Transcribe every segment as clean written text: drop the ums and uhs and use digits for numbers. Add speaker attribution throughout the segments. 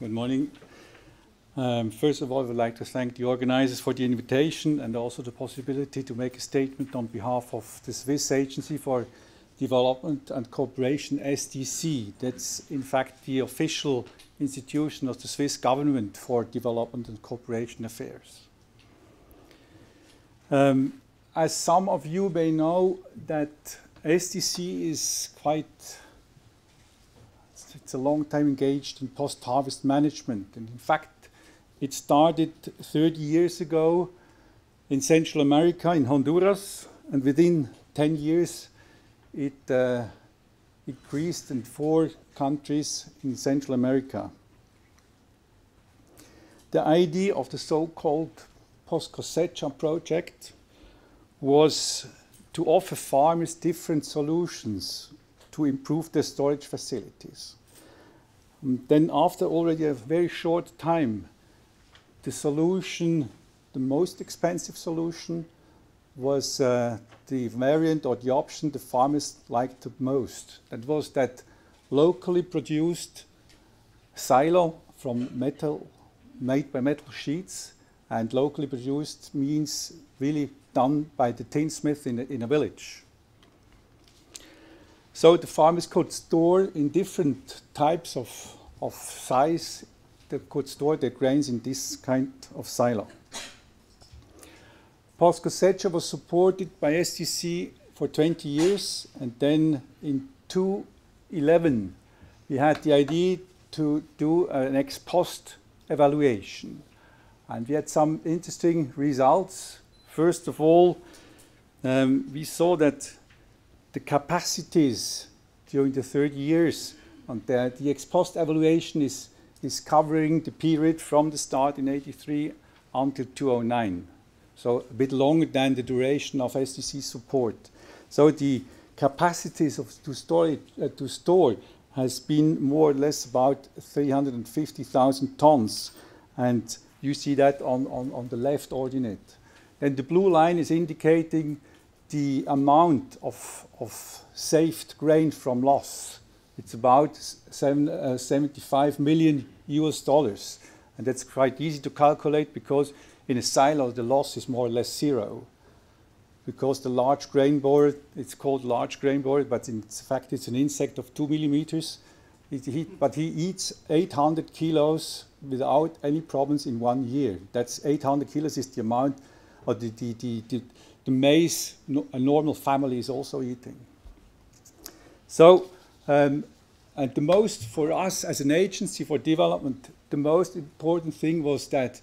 Speaker 1: Good morning. First of all, I would like to thank the organizers for the invitation and also the possibility to make a statement on behalf of the Swiss Agency for Development and Cooperation, SDC. That's in fact the official institution of the Swiss government for development and cooperation affairs. As some of you may know, that SDC is it's a long time engaged in post-harvest management, and in fact it started 30 years ago in Central America, in Honduras, and within 10 years it increased in 4 countries in Central America. The idea of the so-called post-cosecha project was to offer farmers different solutions to improve their storage facilities. And then after already a very short time, the solution, the most expensive solution, was the variant or the option the farmers liked the most. That was that locally produced silo from metal, made by metal sheets, and locally produced means really done by the tinsmith in a village. So the farmers could store in different types of size, they could store their grains in this kind of silo. Post-cosecha was supported by SDC for 20 years, and then in 2011 we had the idea to do an ex post evaluation. And we had some interesting results. First of all, we saw that the capacities during the 30 years, and the ex post evaluation is covering the period from the start in '83 until 2009. So a bit longer than the duration of SDC support. So the capacities to store has been more or less about 350,000 tons. And you see that on the left ordinate. And the blue line is indicating the amount of saved grain from loss. It's about 75 million US dollars. And that's quite easy to calculate because in a silo the loss is more or less zero. Because the large grain borer, it's called large grain borer, but in fact it's an insect of 2 millimeters. But he eats 800 kilos without any problems in 1 year. That's 800 kilos is the amount of the maize a normal family is also eating. So, and the most for us as an agency for development, the most important thing was that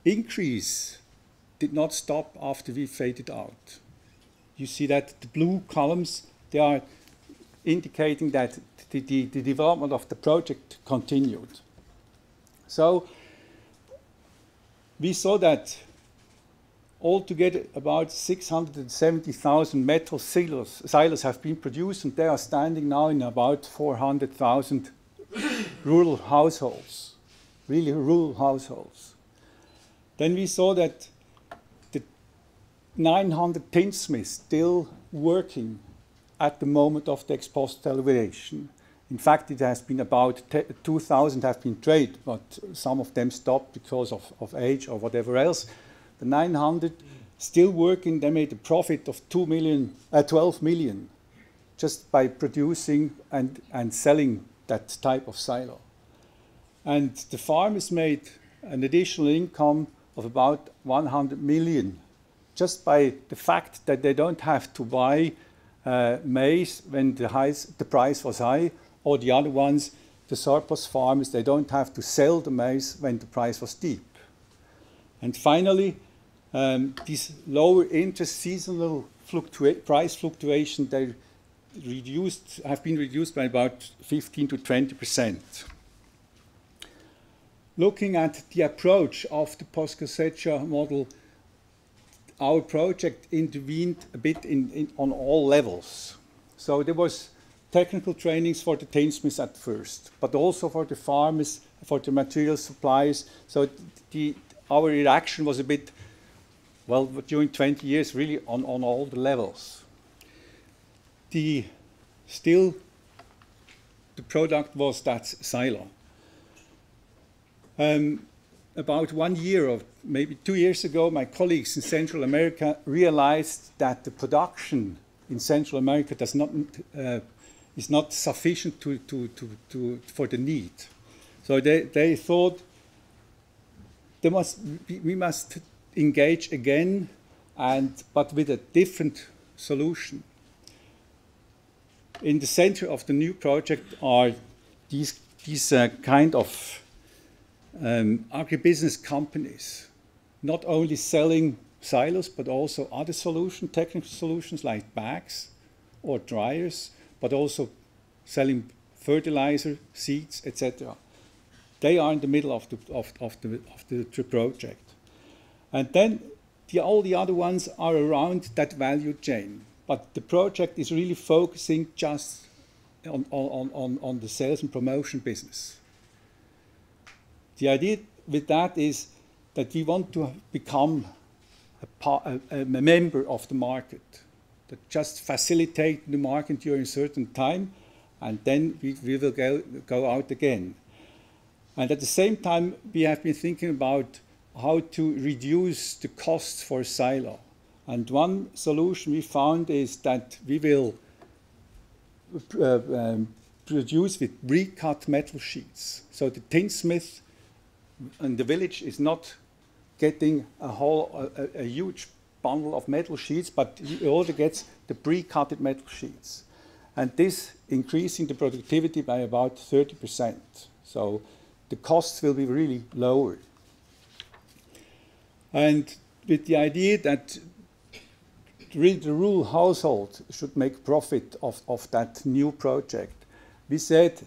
Speaker 1: increase did not stop after we faded out. You see that the blue columns, they are indicating that the development of the project continued. So we saw that altogether about 670,000 metal silos have been produced, and they are standing now in about 400,000 rural households, really rural households. Then we saw that the 900 tinsmiths still working at the moment of the ex post evaluation. In fact, it has been about 2,000 have been trained, but some of them stopped because of age or whatever else. The 900 still working, they made a profit of 12 million just by producing and selling that type of silo. And the farmers made an additional income of about 100 million just by the fact that they don't have to buy maize when the price was high, or the other ones, the surplus farmers, they don't have to sell the maize when the price was steep. And finally, these lower inter-seasonal price fluctuation, they have been reduced by about 15 to 20%. Looking at the approach of the post-cosecha model, our project intervened a bit on all levels. So there was technical trainings for the tinsmiths at first, but also for the farmers, for the material suppliers. So our reaction was a bit, well, during 20 years, really on all the levels. The product was that silo. About 1 year or maybe 2 years ago, my colleagues in Central America realized that the production in Central America is not sufficient for the need. So they thought we must engage again, but with a different solution. In the center of the new project are these kind of agribusiness companies, not only selling silos, but also other solutions, technical solutions like bags or dryers, but also selling fertilizer, seeds, etc. They are in the middle of the project. And then all the other ones are around that value chain. But the project is really focusing just on the sales and promotion business. The idea with that is that we want to become a member of the market, that just facilitate the market during a certain time, and then we will go out again. And at the same time, we have been thinking about how to reduce the costs for a silo. And one solution we found is that we will produce with pre-cut metal sheets. So the tinsmith in the village is not getting a huge bundle of metal sheets, but he also gets the pre-cutted metal sheets. And this increasing the productivity by about 30%. So the costs will be really lower. And with the idea that really the rural household should make profit of that new project, we said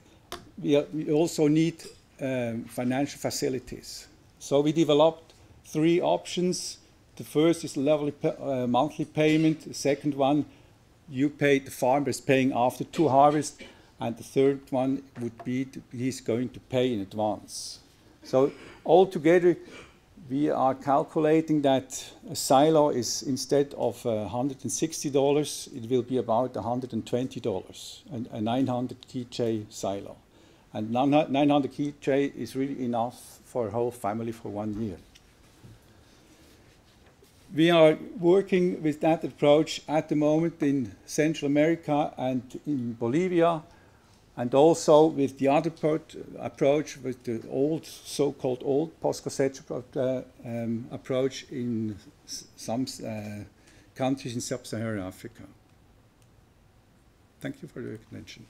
Speaker 1: we also need financial facilities. So we developed 3 options. The first is monthly payment. The second one, the farmer is paying after 2 harvests. And the third one would be he's going to pay in advance. So altogether, we are calculating that a silo is, instead of $160, it will be about $120, a 900 kJ silo. And 900 kJ is really enough for a whole family for 1 year. We are working with that approach at the moment in Central America and in Bolivia, and also with the other approach, with the so-called old post-cosecha approach in some countries in sub-Saharan Africa. Thank you for your attention.